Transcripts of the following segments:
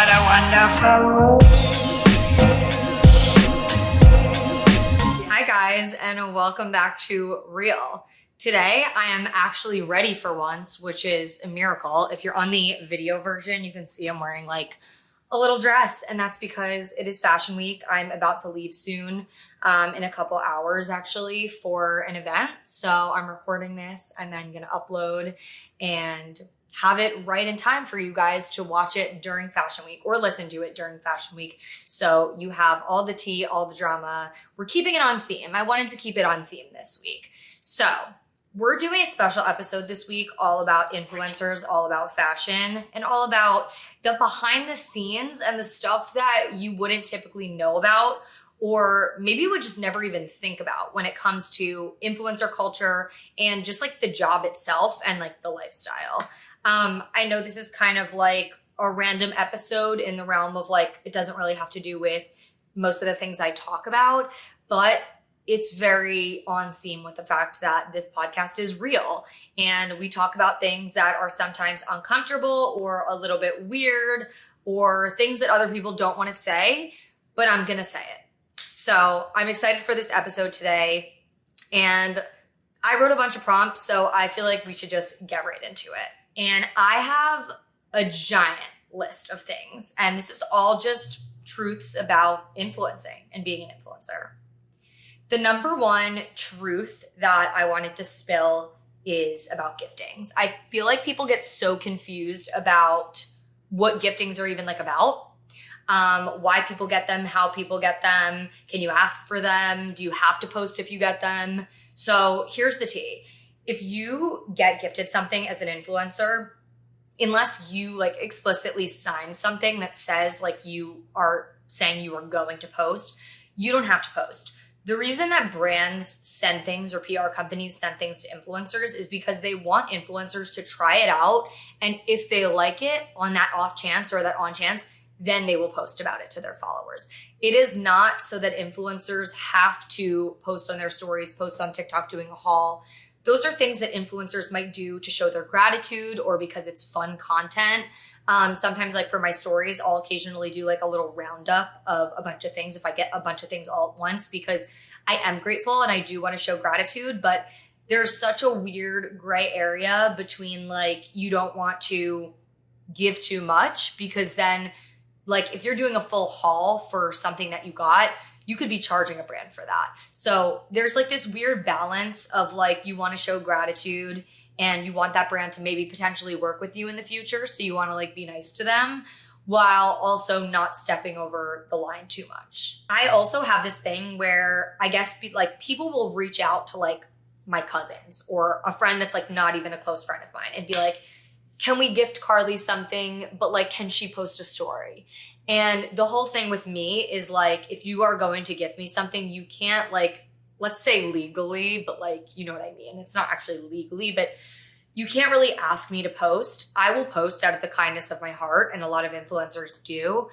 What a wonderful. Hi guys, and welcome back to Real. Today I am actually ready for once, which is a miracle. If you're on the video version, you can see I'm wearing like a little dress, and that's because it is fashion week. I'm about to leave soon, in a couple hours actually, for an event. So I'm recording this and then gonna upload and have it right in time for you guys to watch it during fashion week or listen to it during fashion week. So you have all the tea, all the drama. We're keeping it on theme. I wanted to keep it on theme this week. So we're doing a special episode this week all about influencers, all about fashion, and all about the behind the scenes and the stuff that you wouldn't typically know about, or maybe would just never even think about when it comes to influencer culture and just like the job itself and like the lifestyle. I know this is kind of like a random episode in the realm of like, it doesn't really have to do with most of the things I talk about, but it's very on theme with the fact that this podcast is real and we talk about things that are sometimes uncomfortable or a little bit weird or things that other people don't want to say, but I'm going to say it. So I'm excited for this episode today, and I wrote a bunch of prompts, so I feel like we should just get right into it. And I have a giant list of things, and this is all just truths about influencing and being an influencer. The number one truth that I wanted to spill is about giftings. I feel like people get so confused about what giftings are even like about, why people get them, how people get them, can you ask for them, do you have to post if you get them? So here's the tea. If you get gifted something as an influencer, unless you like explicitly sign something that says like you are saying you are going to post, you don't have to post. The reason that brands send things or PR companies send things to influencers is because they want influencers to try it out. And if they like it on that off chance or that on chance, then they will post about it to their followers. It is not so that influencers have to post on their stories, post on TikTok doing a haul. Those are things that influencers might do to show their gratitude or because it's fun content. Sometimes like for my stories, I'll occasionally do like a little roundup of a bunch of things if I get a bunch of things all at once, because I am grateful and I do want to show gratitude, but there's such a weird gray area between like, you don't want to give too much, because then like if you're doing a full haul for something that you got, you could be charging a brand for that. So there's like this weird balance of like, you want to show gratitude and you want that brand to maybe potentially work with you in the future. So you want to like be nice to them while also not stepping over the line too much. I also have this thing where I guess like people will reach out to like my cousins or a friend that's like not even a close friend of mine and be like, can we gift Carly something? But like, can she post a story? And the whole thing with me is like, if you are going to gift me something, you can't like, let's say legally, but like, you know what I mean? It's not actually legally, but you can't really ask me to post. I will post out of the kindness of my heart, and a lot of influencers do,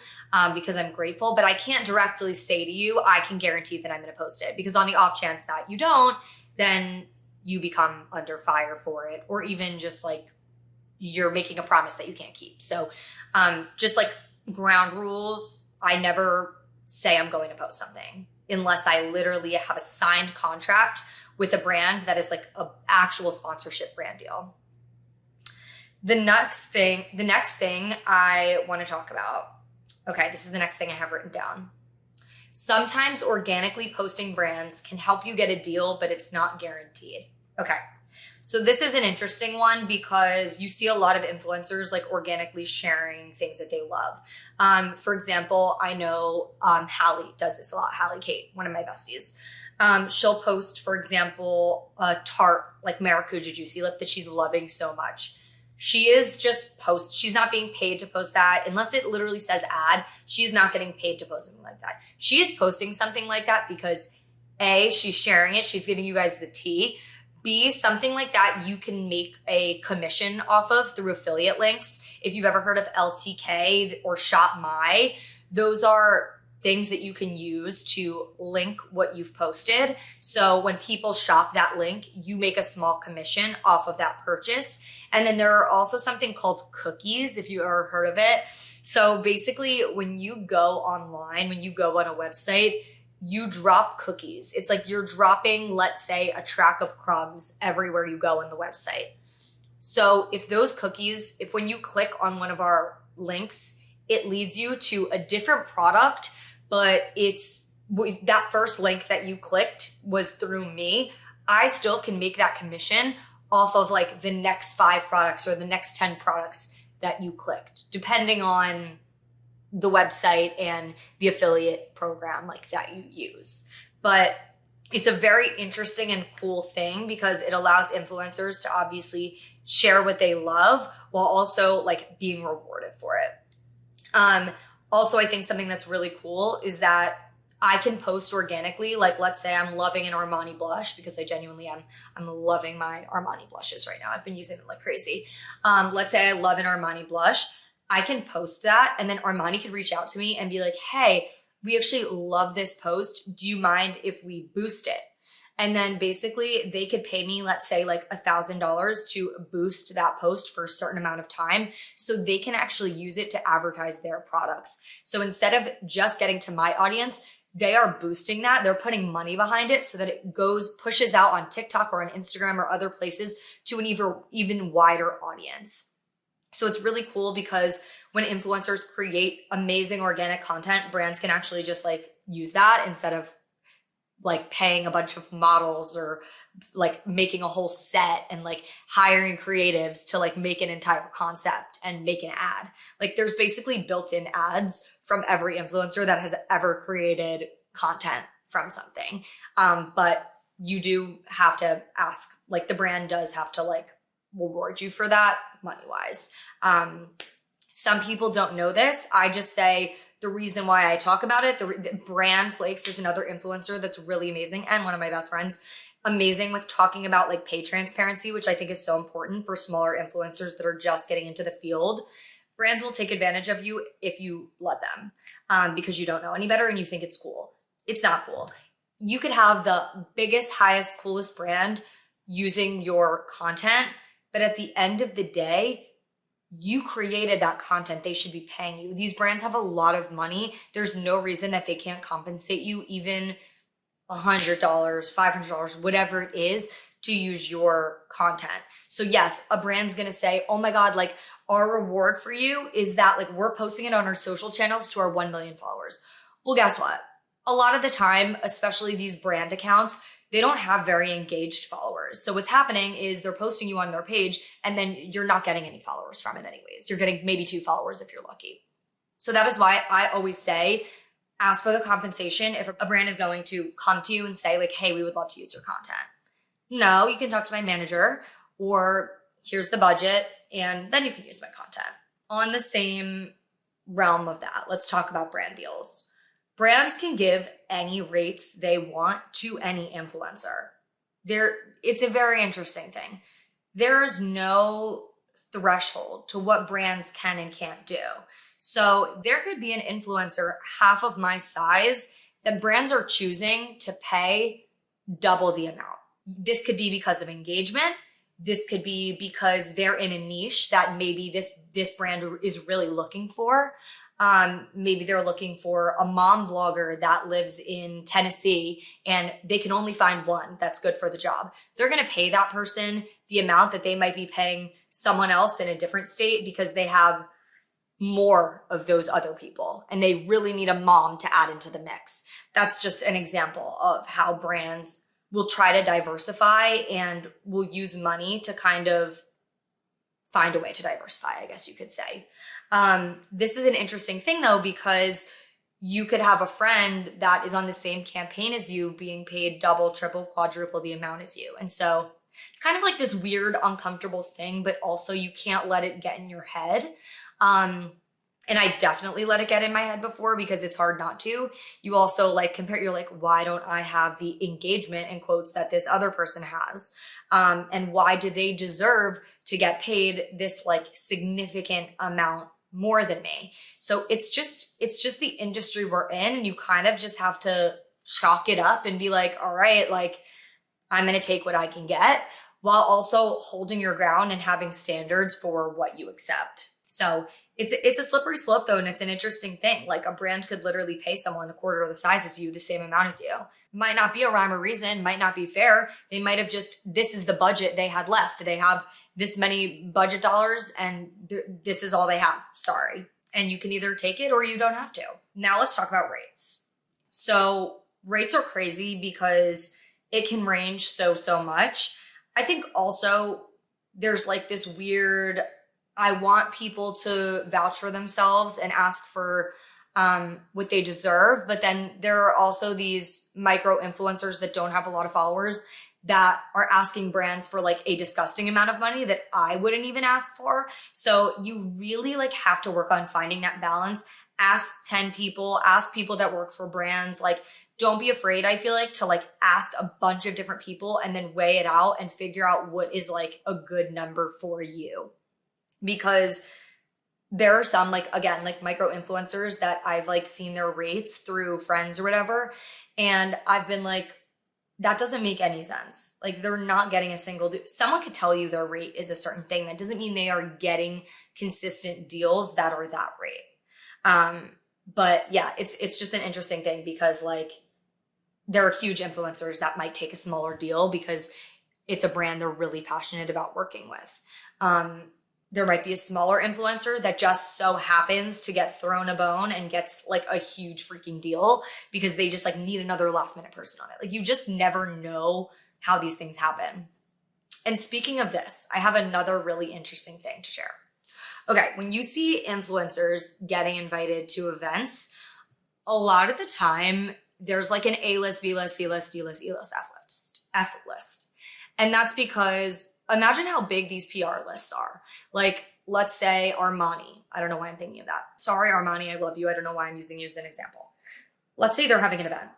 because I'm grateful, but I can't directly say to you, I can guarantee that I'm gonna post it, because on the off chance that you don't, then you become under fire for it, or even just like you're making a promise that you can't keep. So just like ground rules, I never say I'm going to post something unless I literally have a signed contract with a brand that is like an actual sponsorship brand deal. The next thing I want to talk about. Okay, this is the next thing I have written down. Sometimes organically posting brands can help you get a deal, but it's not guaranteed. Okay. So this is an interesting one because you see a lot of influencers like organically sharing things that they love. For example, I know Hallie does this a lot. Hallie Kate, one of my besties. She'll post, for example, a Tarte like Maracuja Juicy Lip that she's loving so much. She is just she's not being paid to post that. Unless it literally says ad, she's not getting paid to post something like that. She is posting something like that because A, she's sharing it. She's giving you guys the tea. B, something like that you can make a commission off of through affiliate links. If you've ever heard of LTK or Shop My, those are things that you can use to link what you've posted. So when people shop that link, you make a small commission off of that purchase. And then there are also something called cookies, if you ever heard of it. So basically when you go online, when you go on a website, you drop cookies. It's like you're dropping, let's say, a track of crumbs everywhere you go on the website. So if those cookies, if when you click on one of our links, it leads you to a different product, but it's that first link that you clicked was through me, I still can make that commission off of like the next 5 products or the next 10 products that you clicked, depending on the website and the affiliate program like that you use. But it's a very interesting and cool thing because it allows influencers to obviously share what they love while also like being rewarded for it. Also, I think something that's really cool is that I can post organically. Like, let's say I'm loving an Armani blush because I genuinely am. I'm loving my Armani blushes right now. I've been using them like crazy. Let's say I love an Armani blush. I can post that and then Armani could reach out to me and be like, hey, we actually love this post. Do you mind if we boost it? And then basically they could pay me, let's say like $1,000 to boost that post for a certain amount of time so they can actually use it to advertise their products. So instead of just getting to my audience, they are boosting that. They're putting money behind it so that it pushes out on TikTok or on Instagram or other places to an even wider audience. So it's really cool because when influencers create amazing organic content, brands can actually just like use that instead of like paying a bunch of models or like making a whole set and like hiring creatives to like make an entire concept and make an ad. Like there's basically built-in ads from every influencer that has ever created content from something. But you do have to ask, like the brand does have to like reward you for that money-wise. Some people don't know this. I just say, the reason why I talk about it, the brand Flakes is another influencer that's really amazing and one of my best friends, amazing with talking about like pay transparency, which I think is so important for smaller influencers that are just getting into the field. Brands will take advantage of you if you let them because you don't know any better and you think it's cool. It's not cool. You could have the biggest, highest, coolest brand using your content, but at the end of the day, you created that content. They should be paying you. These brands have a lot of money. There's no reason that they can't compensate you even $100, $500, whatever it is to use your content. So yes, a brand's going to say, oh my God, like our reward for you is that like we're posting it on our social channels to our 1 million followers. Well, guess what? A lot of the time, especially these brand accounts, they don't have very engaged followers. So what's happening is they're posting you on their page and then you're not getting any followers from it anyways. You're getting maybe 2 followers if you're lucky. So that is why I always say, ask for the compensation if a brand is going to come to you and say like, hey, we would love to use your content. No, you can talk to my manager or here's the budget and then you can use my content. On the same realm of that, let's talk about brand deals. Brands can give any rates they want to any influencer. It's a very interesting thing. There's no threshold to what brands can and can't do. So there could be an influencer half of my size that brands are choosing to pay double the amount. This could be because of engagement. This could be because they're in a niche that maybe this brand is really looking for. Maybe they're looking for a mom blogger that lives in Tennessee and they can only find one that's good for the job. They're going to pay that person the amount that they might be paying someone else in a different state because they have more of those other people and they really need a mom to add into the mix. That's just an example of how brands will try to diversify and will use money to kind of find a way to diversify, I guess you could say. This is an interesting thing though, because you could have a friend that is on the same campaign as you being paid double, triple, quadruple the amount as you. And so it's kind of like this weird, uncomfortable thing, but also you can't let it get in your head. And I definitely let it get in my head before because it's hard not to. You also like compare, you're like, why don't I have the engagement in quotes that this other person has? And why do they deserve to get paid this like significant amount more than me. So it's just the industry we're in, and you kind of just have to chalk it up and be like, all right, like I'm going to take what I can get, while also holding your ground and having standards for what you accept. So it's a slippery slope though, and it's an interesting thing. Like a brand could literally pay someone a quarter of the size as you, the same amount as you. Might not be a rhyme or reason, might not be fair. They might have just, this is the budget they had left. They have this many budget dollars and this is all they have. Sorry. And you can either take it or you don't have to. Now let's talk about rates. So rates are crazy because it can range so much. I think also there's like this weird, I want people to vouch for themselves and ask for what they deserve. But then there are also these micro influencers that don't have a lot of followers that are asking brands for like a disgusting amount of money that I wouldn't even ask for. So you really like have to work on finding that balance. Ask 10 people, ask people that work for brands. Like, don't be afraid, I feel like, to like ask a bunch of different people and then weigh it out and figure out what is like a good number for you. Because there are some, like, again, like micro influencers that I've like seen their rates through friends or whatever. And I've been like, that doesn't make any sense. Like, they're not getting a single someone could tell you their rate is a certain thing. That doesn't mean they are getting consistent deals that are that rate. But yeah, it's just an interesting thing because like there are huge influencers that might take a smaller deal because it's a brand they're really passionate about working with. There might be a smaller influencer that just so happens to get thrown a bone and gets like a huge freaking deal because they just like need another last minute person on it. Like, you just never know how these things happen. And speaking of this, I have another really interesting thing to share. Okay, when you see influencers getting invited to events, a lot of the time there's like an A-list, B-list, C-list, D-list, E-list, F-list. And that's because imagine how big these PR lists are. Like, let's say Armani. I don't know why I'm thinking of that. Sorry, Armani, I love you. I don't know why I'm using you as an example. Let's say they're having an event.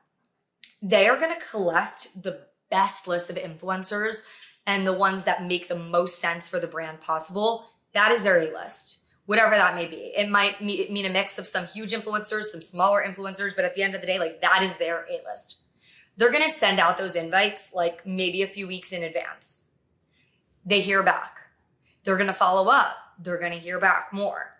They are going to collect the best list of influencers and the ones that make the most sense for the brand possible. That is their A-list, whatever that may be. It might mean a mix of some huge influencers, some smaller influencers, but at the end of the day, like, that is their A-list. They're going to send out those invites like maybe a few weeks in advance. They hear back. They're going to follow up. They're going to hear back more.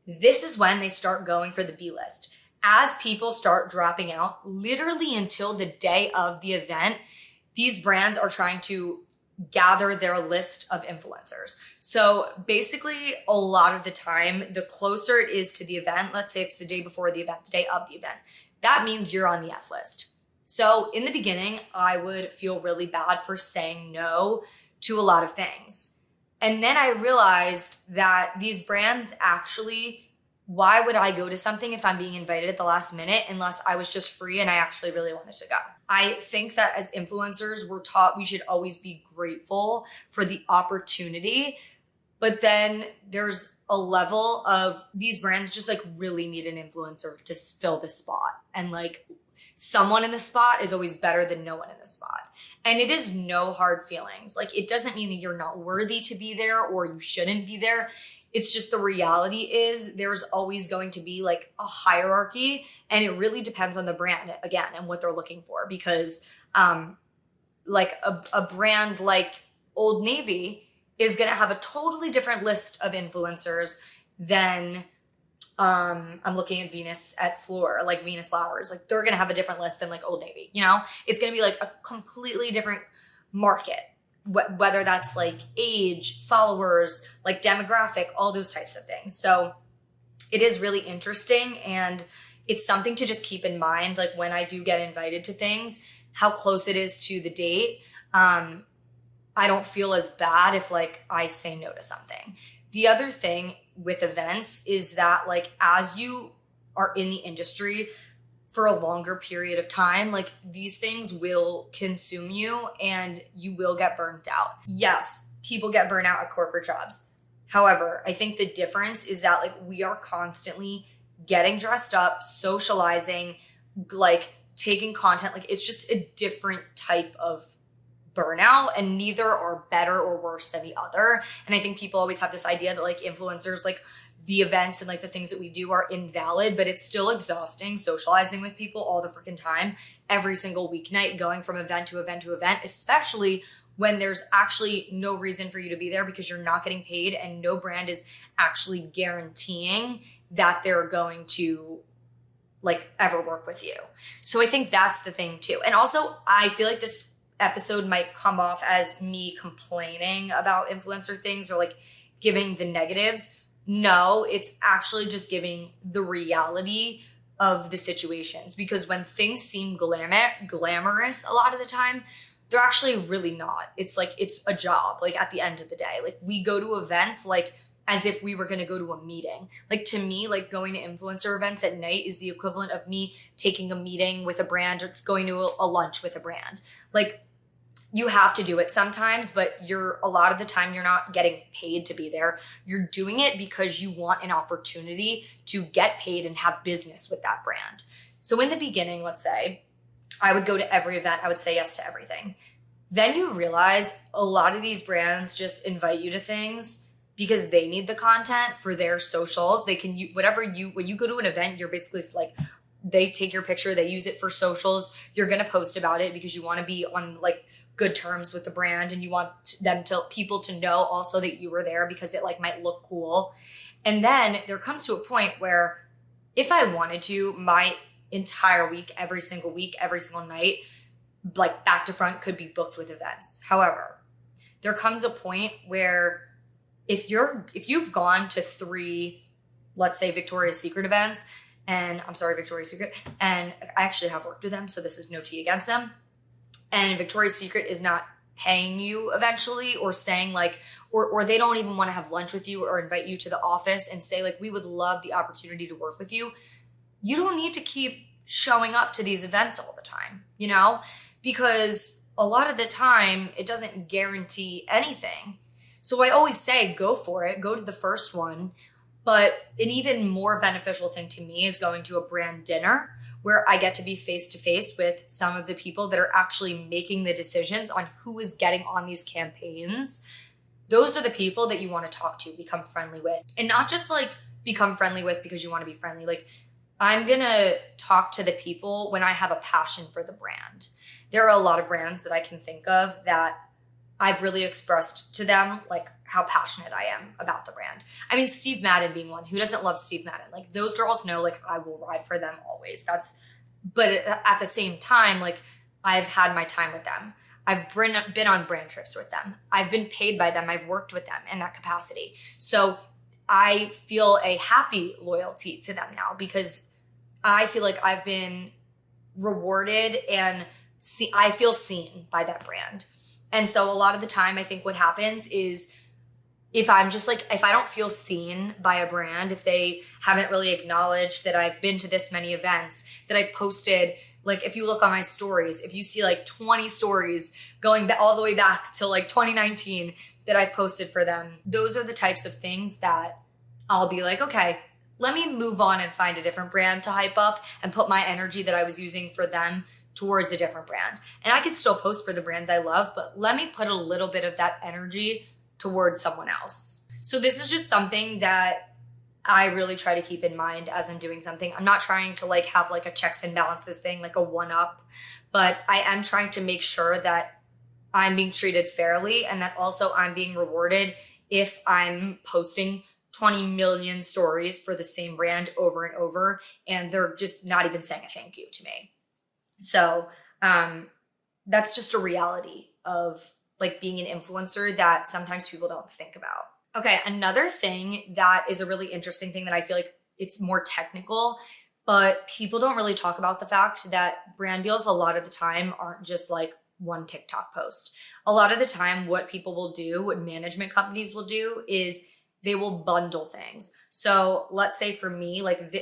This is when they start going for the B list. As people start dropping out, literally until the day of the event, these brands are trying to gather their list of influencers. So basically, a lot of the time, the closer it is to the event, let's say it's the day before the event, the day of the event, that means you're on the F list. So in the beginning, I would feel really bad for saying no to a lot of things. And then I realized that these brands actually, why would I go to something if I'm being invited at the last minute unless I was just free and I actually really wanted to go? I think that as influencers, we're taught we should always be grateful for the opportunity. But then there's a level of these brands just like really need an influencer to fill the spot. And like someone in the spot is always better than no one in the spot. And it is no hard feelings. Like, it doesn't mean that you're not worthy to be there or you shouldn't be there. It's just the reality is there's always going to be like a hierarchy, and it really depends on the brand again and what they're looking for. Because like a brand like Old Navy is going to have a totally different list of influencers than I'm looking at Venus at Fleur, like Venus Flowers. Like, they're going to have a different list than like Old Navy, you know? It's going to be like a completely different market, whether that's like age, followers, like demographic, all those types of things. So it is really interesting, and it's something to just keep in mind. Like, when I do get invited to things, how close it is to the date. I don't feel as bad if like I say no to something. The other thing with events is that like, as you are in the industry for a longer period of time, like, these things will consume you and you will get burnt out. Yes, people get burnt out at corporate jobs. However, I think the difference is that like, we are constantly getting dressed up, socializing, like taking content. Like, it's just a different type of burnout, and neither are better or worse than the other. And I think people always have this idea that like influencers, like, the events and like the things that we do are invalid, but it's still exhausting socializing with people all the freaking time, every single weeknight, going from event to event to event, especially when there's actually no reason for you to be there because you're not getting paid and no brand is actually guaranteeing that they're going to like ever work with you. So I think that's the thing too. And also I feel like this episode might come off as me complaining about influencer things or like giving the negatives. No, it's actually just giving the reality of the situations, because when things seem glamorous a lot of the time, they're actually really not. It's like, it's a job, like at the end of the day. Like we go to events like as if we were going to go to a meeting. Like to me, like going to influencer events at night is the equivalent of me taking a meeting with a brand or going to a lunch with a brand. Like you have to do it sometimes, but a lot of the time you're not getting paid to be there. You're doing it because you want an opportunity to get paid and have business with that brand. So in the beginning, let's say, I would go to every event. I would say yes to everything. Then you realize a lot of these brands just invite you to things because they need the content for their socials. They can use when you go to an event, you're basically like, they take your picture, they use it for socials. You're going to post about it because you want to be on like good terms with the brand and you want people to know also that you were there because it like might look cool. And then there comes to a point where if I wanted to, my entire week, every single night, like back to front could be booked with events. However, there comes a point where if you've gone to 3, let's say Victoria's Secret events, and I'm sorry, Victoria's Secret, and I actually have worked with them, so this is no tea against them, and Victoria's Secret is not paying you eventually or saying like, or they don't even want to have lunch with you or invite you to the office and say like, we would love the opportunity to work with you. You don't need to keep showing up to these events all the time, you know, because a lot of the time it doesn't guarantee anything. So I always say, go for it, go to the first one. But an even more beneficial thing to me is going to a brand dinner where I get to be face to face with some of the people that are actually making the decisions on who is getting on these campaigns. Those are the people that you want to talk to, become friendly with, and not just like become friendly with because you want to be friendly. Like I'm going to talk to the people when I have a passion for the brand. There are a lot of brands that I can think of that I've really expressed to them like how passionate I am about the brand. I mean, Steve Madden being one. Who doesn't love Steve Madden? Like those girls know like I will ride for them always. But at the same time, like I've had my time with them. I've been on brand trips with them. I've been paid by them. I've worked with them in that capacity. So I feel a happy loyalty to them now because I feel like I've been rewarded and I feel seen by that brand. And so a lot of the time, I think what happens is if I don't feel seen by a brand, if they haven't really acknowledged that I've been to this many events, that I've posted, like if you look on my stories, if you see like 20 stories going all the way back to like 2019 that I've posted for them, those are the types of things that I'll be like, okay, let me move on and find a different brand to hype up and put my energy that I was using for them towards a different brand. And I could still post for the brands I love, but let me put a little bit of that energy towards someone else. So this is just something that I really try to keep in mind as I'm doing something. I'm not trying to like have like a checks and balances thing, like a one up, but I am trying to make sure that I'm being treated fairly and that also I'm being rewarded if I'm posting 20 million stories for the same brand over and over and they're just not even saying a thank you to me. So that's just a reality of like being an influencer that sometimes people don't think about. Okay, another thing that is a really interesting thing that I feel like it's more technical, but people don't really talk about the fact that brand deals a lot of the time aren't just like one TikTok post. A lot of the time what people will do, what management companies will do is they will bundle things. So let's say for me, like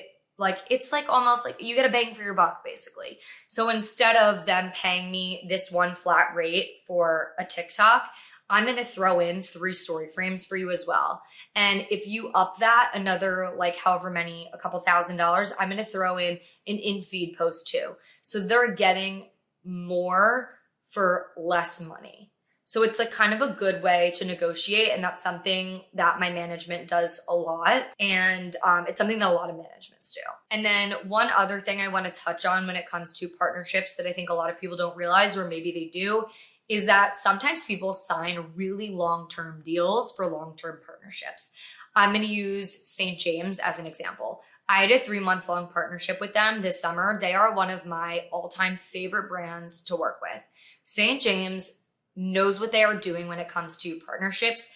it's like almost like you get a bang for your buck basically. So instead of them paying me this one flat rate for a TikTok, I'm going to throw in 3 story frames for you as well. And if you up that another like however many, a couple $1,000s, I'm going to throw in an in-feed post too. So they're getting more for less money. So it's like kind of a good way to negotiate. And that's something that my management does a lot. And it's something that a lot of managements do. And then one other thing I want to touch on when it comes to partnerships that I think a lot of people don't realize, or maybe they do, is that sometimes people sign really long-term deals for long-term partnerships. I'm going to use St. James as an example. I had a 3-month-long partnership with them this summer. They are one of my all-time favorite brands to work with. St. James knows what they are doing when it comes to partnerships.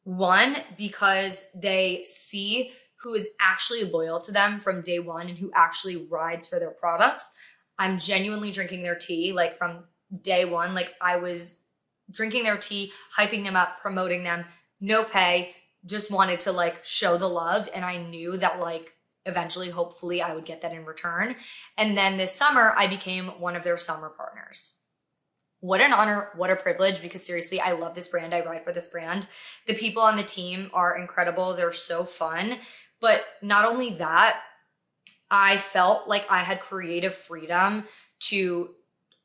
One, because they see who is actually loyal to them from day one and who actually rides for their products. I'm genuinely drinking their tea, like from day one. Like I was drinking their tea, hyping them up, promoting them, no pay, just wanted to like show the love. And I knew that like eventually, hopefully I would get that in return. And then this summer, I became one of their summer partners. What an honor, what a privilege, because seriously, I love this brand. I ride for this brand. The people on the team are incredible. They're so fun. But not only that, I felt like I had creative freedom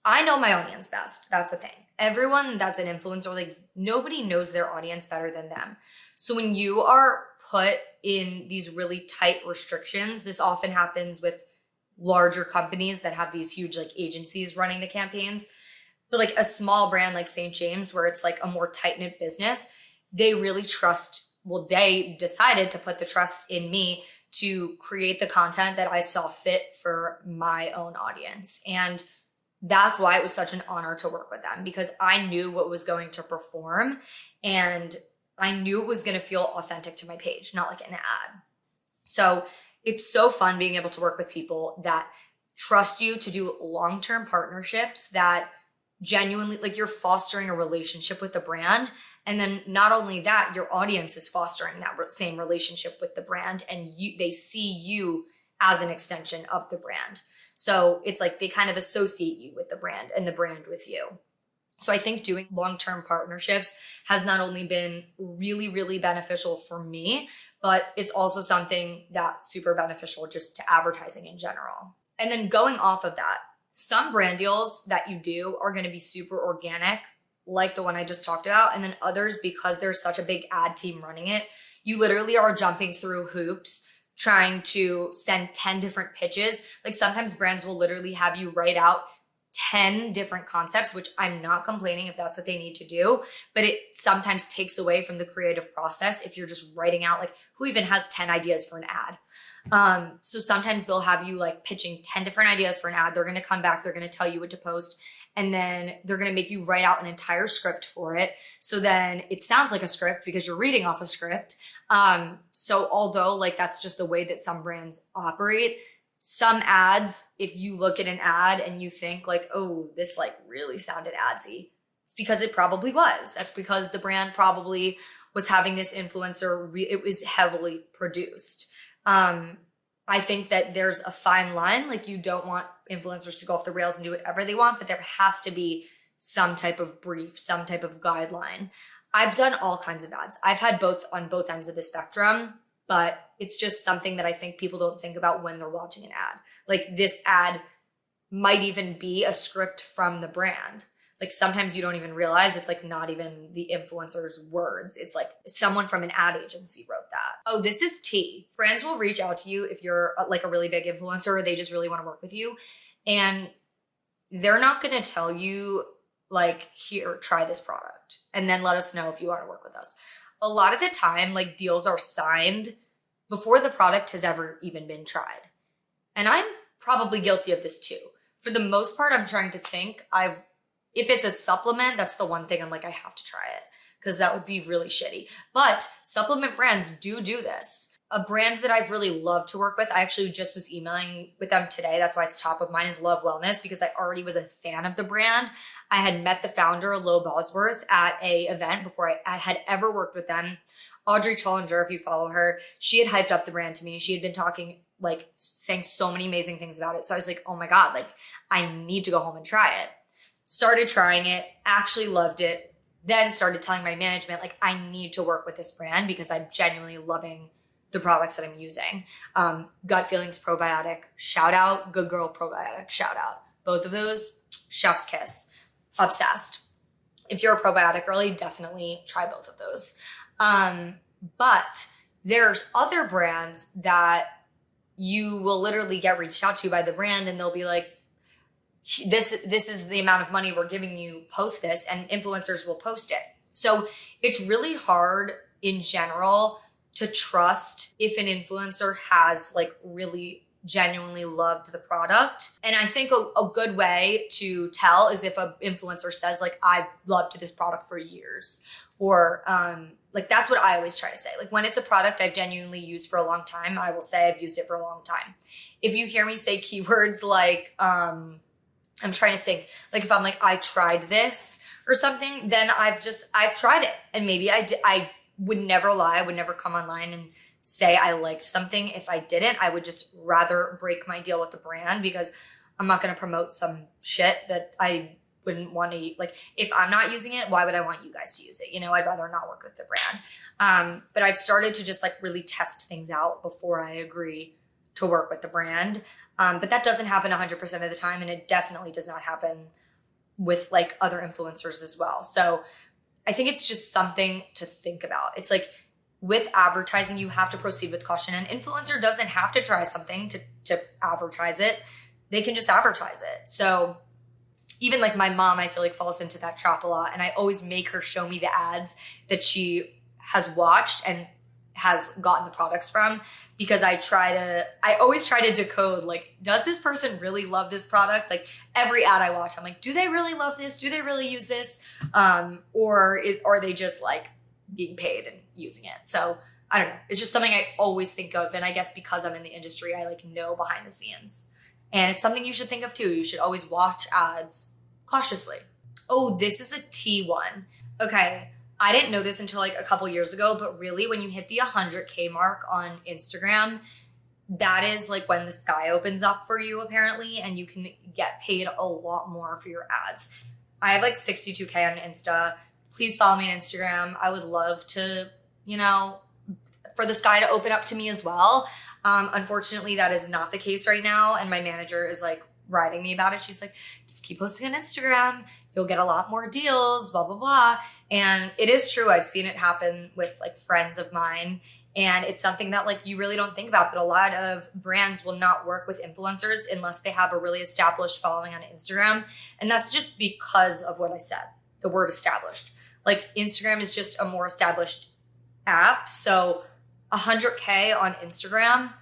I know my audience best. That's the thing. Everyone that's an influencer, like nobody knows their audience better than them. So when you are put in these really tight restrictions, this often happens with larger companies that have these huge like agencies running the campaigns. But like a small brand like St. James, where it's like a more tight-knit business, they really they decided to put the trust in me to create the content that I saw fit for my own audience. And that's why it was such an honor to work with them, because I knew what was going to perform and I knew it was going to feel authentic to my page, not like an ad. So it's so fun being able to work with people that trust you to do long-term partnerships that genuinely, like you're fostering a relationship with the brand. And then not only that, your audience is fostering that same relationship with the brand, and they see you as an extension of the brand. So it's like they kind of associate you with the brand and the brand with you. So I think doing long-term partnerships has not only been really, really beneficial for me, but it's also something that's super beneficial just to advertising in general. And then going off of that, some brand deals that you do are going to be super organic, like the one I just talked about. And then others, because there's such a big ad team running it, you literally are jumping through hoops trying to send 10 different pitches. Like sometimes brands will literally have you write out 10 different concepts, which I'm not complaining if that's what they need to do, but it sometimes takes away from the creative process if you're just writing out, like, who even has 10 ideas for an ad? So sometimes they'll have you like pitching 10 different ideas for an ad. They're going to come back, they're going to tell you what to post, and then they're going to make you write out an entire script for it. So then it sounds like a script because you're reading off a script. So although like that's just the way that some brands operate, some ads, if you look at an ad and you think like, oh, this like really sounded adsy, it's because it probably was. That's because the brand probably was having this influencer. It was heavily produced. I think that there's a fine line. Like you don't want influencers to go off the rails and do whatever they want, but there has to be some type of brief, some type of guideline. I've done all kinds of ads. I've had both on both ends of the spectrum, but it's just something that I think people don't think about when they're watching an ad. Like this ad might even be a script from the brand. Like sometimes you don't even realize it's like not even the influencer's words. It's like someone from an ad agency wrote that. Oh, this is tea. Brands will reach out to you if you're like a really big influencer or they just really want to work with you. And they're not going to tell you like, here, try this product and then let us know if you want to work with us. A lot of the time, like deals are signed before the product has ever even been tried. And I'm probably guilty of this too. For the most part, I'm trying to think if it's a supplement, that's the one thing I'm like, I have to try it because that would be really shitty. But supplement brands do this. A brand that I've really loved to work with, I actually just was emailing with them today. That's why it's top of mind, is Love Wellness, because I already was a fan of the brand. I had met the founder, Lo Bosworth, at a event before I had ever worked with them. Audrey Challenger, if you follow her, she had hyped up the brand to me. She had been talking, like saying so many amazing things about it. So I was like, oh my God, like I need to go home and try it. Started trying it, actually loved it, then started telling my management, like, I need to work with this brand because I'm genuinely loving the products that I'm using. Gut Feelings Probiotic, shout out. Good Girl Probiotic, shout out. Both of those, chef's kiss. Obsessed. If you're a probiotic girly, definitely try both of those. But there's other brands that you will literally get reached out to by the brand and they'll be like, this is the amount of money we're giving you, post this, and influencers will post it. So it's really hard in general to trust if an influencer has like really genuinely loved the product. And I think a good way to tell is if an influencer says like, I've loved this product for years, or like that's what I always try to say. Like when it's a product I've genuinely used for a long time, I will say I've used it for a long time. If you hear me say keywords like, I'm trying to think, like if I'm like, I tried this or something, then I've tried it. And maybe I would never lie. I would never come online and say I liked something. If I didn't, I would just rather break my deal with the brand, because I'm not going to promote some shit that I wouldn't want to, like, if I'm not using it, why would I want you guys to use it? You know, I'd rather not work with the brand. But I've started to just like really test things out before I agree to work with the brand. But that doesn't happen 100% of the time. And it definitely does not happen with like other influencers as well. So I think it's just something to think about. It's like with advertising, you have to proceed with caution. An influencer doesn't have to try something to advertise it. They can just advertise it. So even like my mom, I feel like falls into that trap a lot. And I always make her show me the ads that she has watched and has gotten the products from, because I always try to decode, like, does this person really love this product? Like every ad I watch, I'm like, do they really love this? Do they really use this? Or are they just like being paid and using it? So I don't know. It's just something I always think of. And I guess because I'm in the industry, I like know behind the scenes. And it's something you should think of too. You should always watch ads cautiously. Oh, this is a T one. Okay. I didn't know this until like a couple years ago, but really when you hit the 100K mark on Instagram, that is like when the sky opens up for you apparently, and you can get paid a lot more for your ads. I have like 62K on Insta. Please follow me on Instagram. I would love to, you know, for the sky to open up to me as well. Unfortunately, that is not the case right now. And my manager is like riding me about it. She's like, just keep posting on Instagram. You'll get a lot more deals, blah, blah, blah. And it is true. I've seen it happen with like friends of mine. And it's something that like you really don't think about, but a lot of brands will not work with influencers unless they have a really established following on Instagram. And that's just because of what I said, the word established. Like Instagram is just a more established app. So 100K on Instagram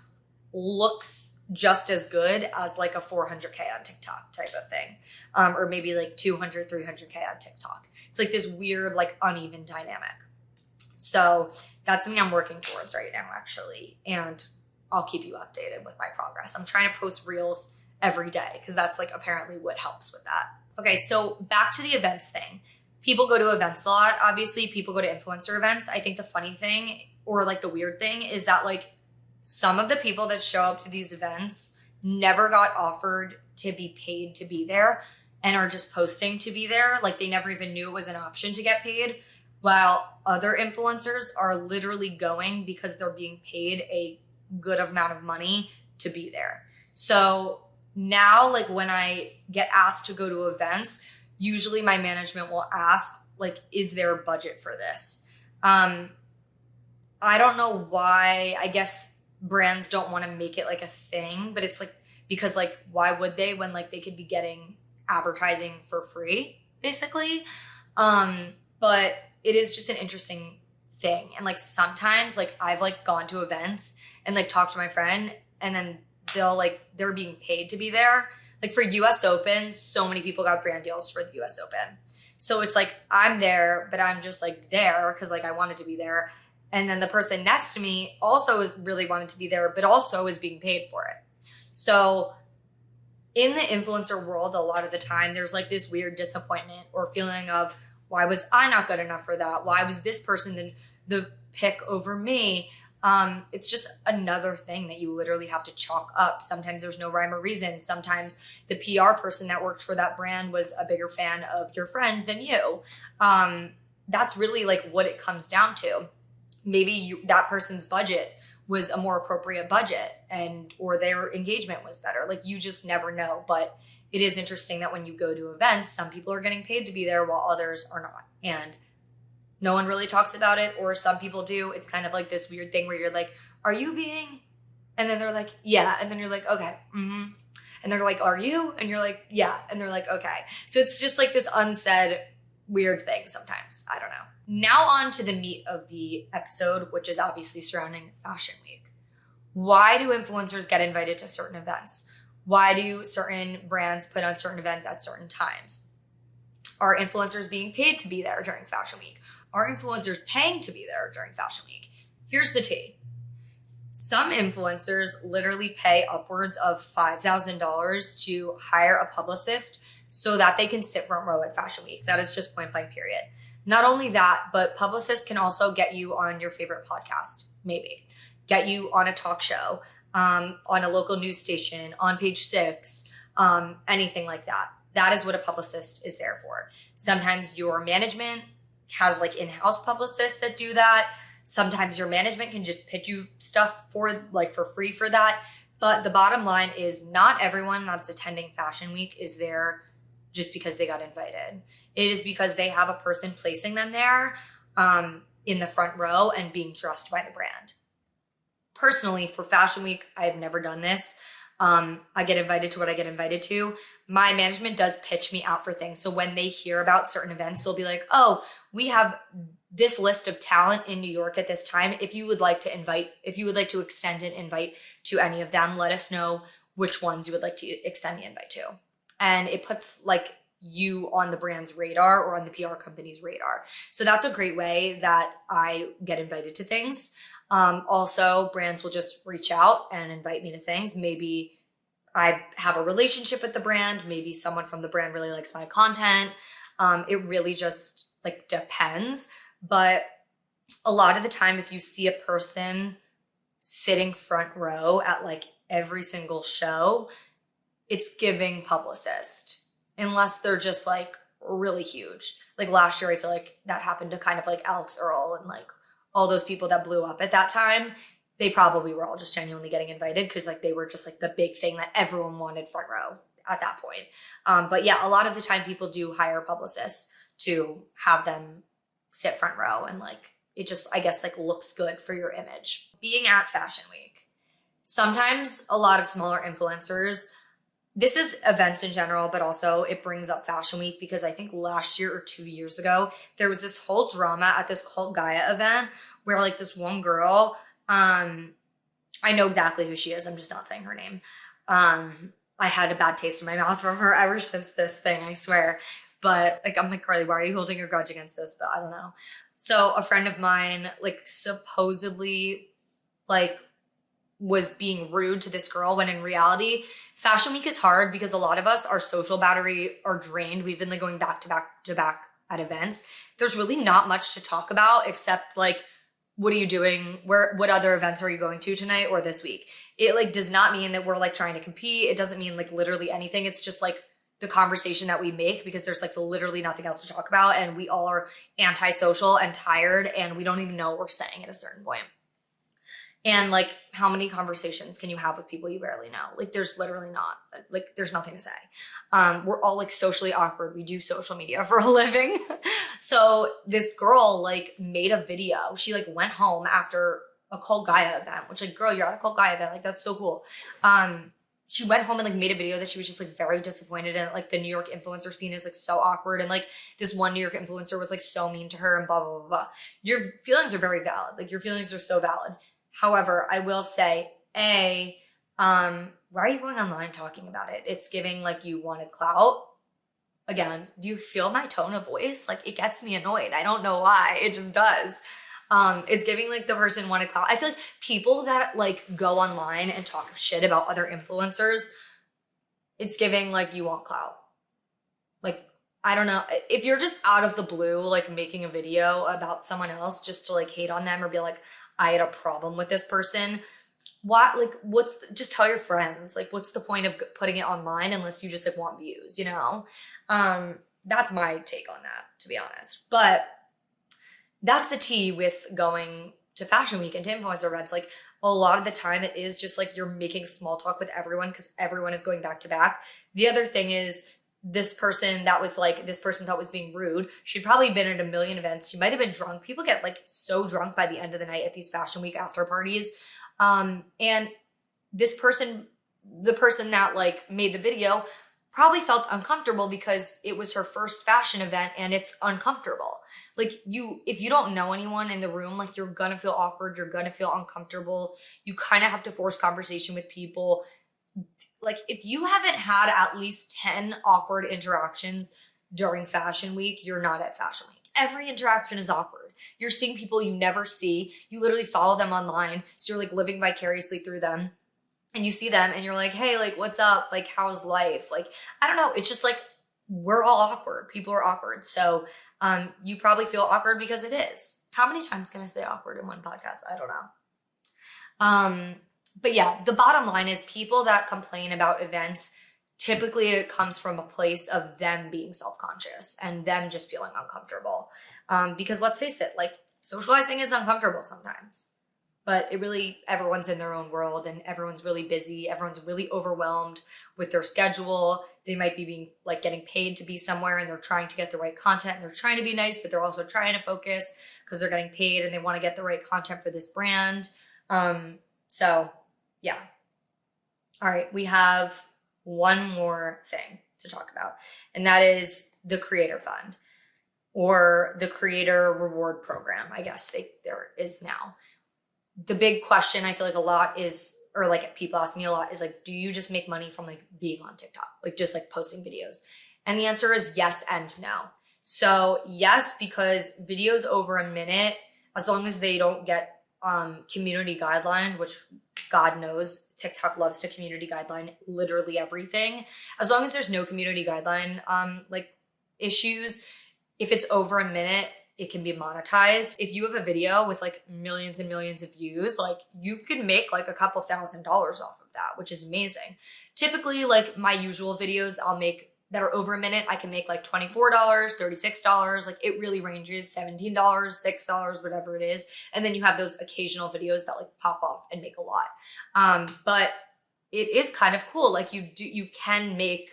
looks just as good as like a 400K on TikTok type of thing. Or maybe like 200, 300K on TikTok. It's like this weird, like uneven dynamic. So that's something I'm working towards right now, actually. And I'll keep you updated with my progress. I'm trying to post reels every day because that's like apparently what helps with that. Okay, so back to the events thing. People go to events a lot. Obviously, people go to influencer events. I think the funny thing, or like the weird thing, is that like some of the people that show up to these events never got offered to be paid to be there and are just posting to be there. Like they never even knew it was an option to get paid, while other influencers are literally going because they're being paid a good amount of money to be there. So now, like when I get asked to go to events, usually my management will ask, like, is there a budget for this? I don't know why. I guess brands don't want to make it like a thing, but it's like, because like, why would they when like they could be getting advertising for free, basically? But it is just an interesting thing. And like sometimes like I've like gone to events and like talked to my friend, and then they're being paid to be there. Like for US Open, so many people got brand deals for the US Open. So it's like I'm there, but I'm just like there because like I wanted to be there. And then the person next to me also really wanted to be there, but also is being paid for it. So in the influencer world, a lot of the time, there's like this weird disappointment or feeling of, why was I not good enough for that? Why was this person the pick over me? It's just another thing that you literally have to chalk up. Sometimes there's no rhyme or reason. Sometimes the PR person that worked for that brand was a bigger fan of your friend than you. That's really like what it comes down to. Maybe that person's budget was a more appropriate budget, or their engagement was better. Like you just never know. But it is interesting that when you go to events, some people are getting paid to be there while others are not. And no one really talks about it, or some people do. It's kind of like this weird thing where you're like, are you being? And then they're like, yeah. And then you're like, okay. Mm-hmm. And they're like, are you? And you're like, yeah. And they're like, okay. So it's just like this unsaid weird thing sometimes. I don't know. Now on to the meat of the episode, which is obviously surrounding Fashion Week. Why do influencers get invited to certain events? Why do certain brands put on certain events at certain times? Are influencers being paid to be there during Fashion Week? Are influencers paying to be there during Fashion Week? Here's the tea. Some influencers literally pay upwards of $5,000 to hire a publicist so that they can sit front row at Fashion Week. That is just point blank period. Not only that, but publicists can also get you on your favorite podcast, maybe. Get you on a talk show, on a local news station, on Page 6, anything like that. That is what a publicist is there for. Sometimes your management has like in-house publicists that do that. Sometimes your management can just pitch you stuff for free for that. But the bottom line is not everyone that's attending Fashion Week is there just because they got invited. It is because they have a person placing them there in the front row and being trusted by the brand. Personally, for Fashion Week, I've never done this. I get invited to what I get invited to. My management does pitch me out for things. So when they hear about certain events, they'll be like, oh, we have this list of talent in New York at this time. If you would like to extend an invite to any of them, let us know which ones you would like to extend the invite to. And it puts like you on the brand's radar or on the PR company's radar. So that's a great way that I get invited to things. Also, brands will just reach out and invite me to things. Maybe I have a relationship with the brand. Maybe someone from the brand really likes my content. It really just like depends. But a lot of the time, if you see a person sitting front row at like every single show, it's giving publicist, unless they're just like really huge. Like last year, I feel like that happened to kind of like Alex Earl and like all those people that blew up at that time. They probably were all just genuinely getting invited because like they were just like the big thing that everyone wanted front row at that point. But yeah, a lot of the time people do hire publicists to have them sit front row, and like it just, I guess, like looks good for your image. Being at Fashion Week. Sometimes a lot of smaller influencers, this is events in general, but also it brings up Fashion Week because I think last year or 2 years ago, there was this whole drama at this Cult Gaia event where like this one girl, I know exactly who she is. I'm just not saying her name. I had a bad taste in my mouth from her ever since this thing, I swear. But like, I'm like, Carly, why are you holding your grudge against this? But I don't know. So a friend of mine, like supposedly like was being rude to this girl when in reality, Fashion Week is hard because a lot of us, our social battery are drained. We've been like going back to back at events. There's really not much to talk about except like, what are you doing? What other events are you going to tonight or this week? It like does not mean that we're like trying to compete. It doesn't mean like literally anything. It's just like the conversation that we make because there's like literally nothing else to talk about. And we all are antisocial and tired and we don't even know what we're saying at a certain point. And like, how many conversations can you have with people you barely know? Like, there's literally not, like, there's nothing to say. We're all like socially awkward. We do social media for a living. So this girl like made a video. She like went home after a Cult Gaia event, which like, girl, you're at a Cult Gaia event. Like, that's so cool. She went home and like made a video that she was just like very disappointed in. Like the New York influencer scene is like so awkward. And like this one New York influencer was like so mean to her and blah, blah, blah, blah. Your feelings are very valid. Like your feelings are so valid. However, I will say, why are you going online talking about it? It's giving like you wanted clout. Again, do you feel my tone of voice? Like it gets me annoyed. I don't know why. It just does. It's giving like the person wanted clout. I feel like people that like go online and talk shit about other influencers, it's giving like you want clout. Like, I don't know. If you're just out of the blue, like making a video about someone else just to like hate on them or be like, I had a problem with this person. Just tell your friends. Like, what's the point of putting it online unless you just like want views, you know? That's my take on that, to be honest. But that's the tea with going to Fashion Week and to influencer events. Like, a lot of the time it is just like you're making small talk with everyone because everyone is going back to back. The other thing is this person that this person thought was being rude. She'd probably been at a million events. She might have been drunk. People get like so drunk by the end of the night at these fashion week after parties. And this person, the person that like made the video, probably felt uncomfortable because it was her first fashion event and it's uncomfortable. Like if you don't know anyone in the room, like you're gonna feel awkward, you're gonna feel uncomfortable. You kind of have to force conversation with people. Like if you haven't had at least 10 awkward interactions during fashion week, you're not at fashion week. Every interaction is awkward. You're seeing people you never see. You literally follow them online. So you're like living vicariously through them. And you see them and you're like, hey, like, what's up? Like, how's life? Like, I don't know. It's just like, we're all awkward. People are awkward. So you probably feel awkward because it is. How many times can I say awkward in one podcast? I don't know. But yeah, the bottom line is people that complain about events, typically it comes from a place of them being self-conscious and them just feeling uncomfortable. Because let's face it, like socializing is uncomfortable sometimes. But everyone's in their own world and everyone's really busy. Everyone's really overwhelmed with their schedule. They might be getting paid to be somewhere and they're trying to get the right content and they're trying to be nice, but they're also trying to focus because they're getting paid and they want to get the right content for this brand. So yeah. All right. We have one more thing to talk about, and that is the Creator Fund or the Creator Reward Program. I guess there is now. The big question I feel like a lot is, or like people ask me a lot is like, do you just make money from like being on TikTok? Like just like posting videos? And the answer is yes and no. So yes, because videos over a minute, as long as they don't get community guideline, which God knows TikTok loves to community guideline literally everything. As long as there's no community guideline issues, if it's over a minute, it can be monetized. If you have a video with like millions and millions of views, like you can make like a couple $1,000s off of that, which is amazing. Typically, like my usual videos I'll make that are over a minute, I can make like $24, $36. Like it really ranges, $17, $6, whatever it is. And then you have those occasional videos that like pop off and make a lot. But it is kind of cool. Like you can make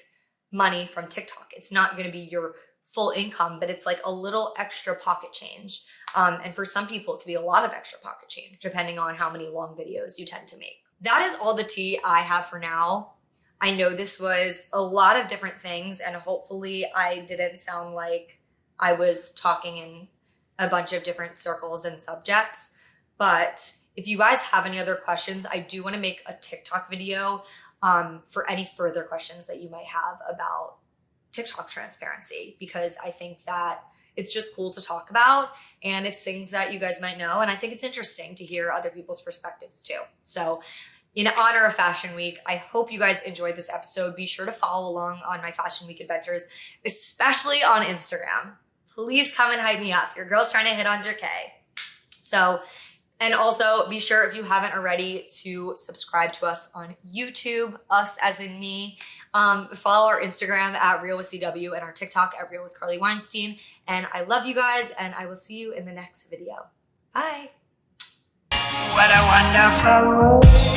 money from TikTok. It's not going to be your full income, but it's like a little extra pocket change. And for some people, it could be a lot of extra pocket change, depending on how many long videos you tend to make. That is all the tea I have for now. I know this was a lot of different things, and hopefully I didn't sound like I was talking in a bunch of different circles and subjects. But if you guys have any other questions, I do want to make a TikTok video for any further questions that you might have about TikTok transparency, because I think that it's just cool to talk about and it's things that you guys might know. And I think it's interesting to hear other people's perspectives too. So in honor of Fashion Week, I hope you guys enjoyed this episode. Be sure to follow along on my Fashion Week adventures, especially on Instagram. Please come and hype me up. Your girl's trying to hit 100K. So, and also be sure, if you haven't already, to subscribe to us on YouTube, us as in me. Follow our Instagram at Real with CW and our TikTok at Real with Carly Weinstein. And I love you guys, and I will see you in the next video. Bye. What a wonderful world.